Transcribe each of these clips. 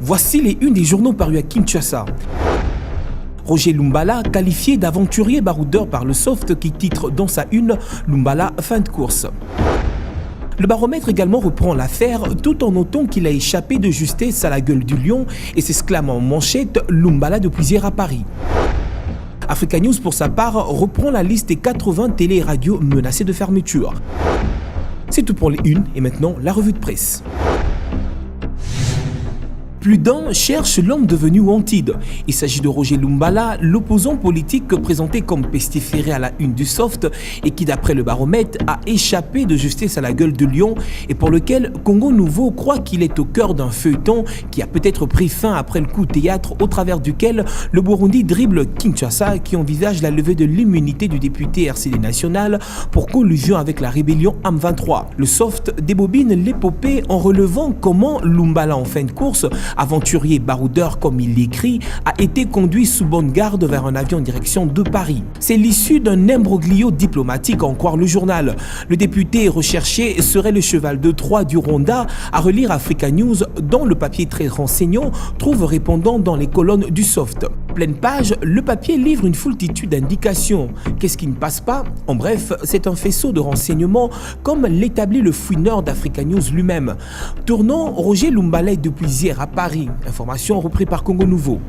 Voici les unes des journaux parus à Kinshasa. Roger Lumbala, qualifié d'aventurier baroudeur par le Soft qui titre dans sa une « Lumbala, fin de course ». Le baromètre également reprend l'affaire tout en notant qu'il a échappé de justesse à la gueule du lion et s'exclame en manchette « Lumbala depuis hier à Paris ». Africa News pour sa part reprend la liste des 80 télé et radios menacées de fermeture. C'est tout pour les unes et maintenant la revue de presse. Plus d'un cherche l'homme devenu wanted. Il s'agit de Roger Lumbala, l'opposant politique présenté comme pestiféré à la une du Soft et qui, d'après le baromètre, a échappé de justesse à la gueule de lion et pour lequel Congo Nouveau croit qu'il est au cœur d'un feuilleton qui a peut-être pris fin après le coup de théâtre au travers duquel le Burundi dribble Kinshasa qui envisage la levée de l'immunité du député RCD national pour collusion avec la rébellion AM23. Le Soft débobine l'épopée en relevant comment Lumbala en fin de course, aventurier baroudeur comme il l'écrit, a été conduit sous bonne garde vers un avion en direction de Paris. C'est l'issue d'un imbroglio diplomatique, à en croire le journal. Le député recherché serait le cheval de Troie du Rwanda, à relire Africa News, dont le papier très renseignant trouve répondant dans les colonnes du Soft. Pleine page, le papier livre une foultitude d'indications. Qu'est-ce qui ne passe pas? En bref, c'est un faisceau de renseignements comme l'établit le fouineur d'Africa News lui-même. Tournant Roger Lumbala depuis hier à Paris. Information reprise par Congo Nouveau.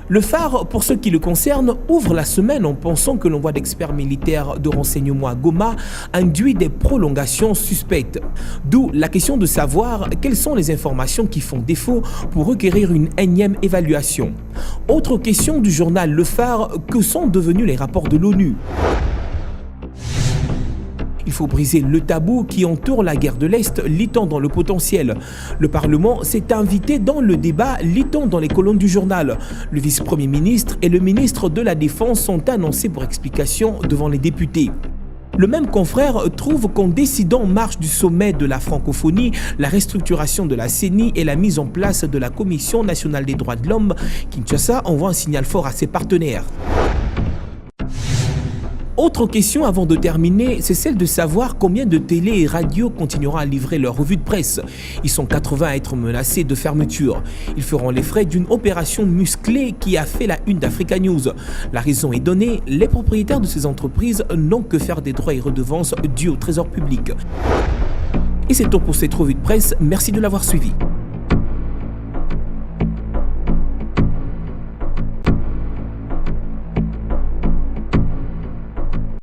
Le Phare, pour ce qui le concerne, ouvre la semaine en pensant que l'envoi d'experts militaires de renseignement à Goma induit des prolongations suspectes. D'où la question de savoir quelles sont les informations qui font défaut pour requérir une énième évaluation. Autre question du journal Le Phare, que sont devenus les rapports de l'ONU ? Il faut briser le tabou qui entoure la guerre de l'Est, lit-on dans le potentiel. Le Parlement s'est invité dans le débat, lit-on dans les colonnes du journal. Le vice-premier ministre et le ministre de la Défense sont annoncés pour explication devant les députés. Le même confrère trouve qu'en décidant en marge du sommet de la francophonie, la restructuration de la CENI et la mise en place de la Commission nationale des droits de l'homme, Kinshasa envoie un signal fort à ses partenaires. Autre question avant de terminer, c'est celle de savoir combien de télé et radios continueront à livrer leur revue de presse. Ils sont 80 à être menacés de fermeture. Ils feront les frais d'une opération musclée qui a fait la une d'Africa News. La raison est donnée, les propriétaires de ces entreprises n'ont que faire des droits et redevances dus au trésor public. Et c'est tout pour cette revue de presse, merci de l'avoir suivi.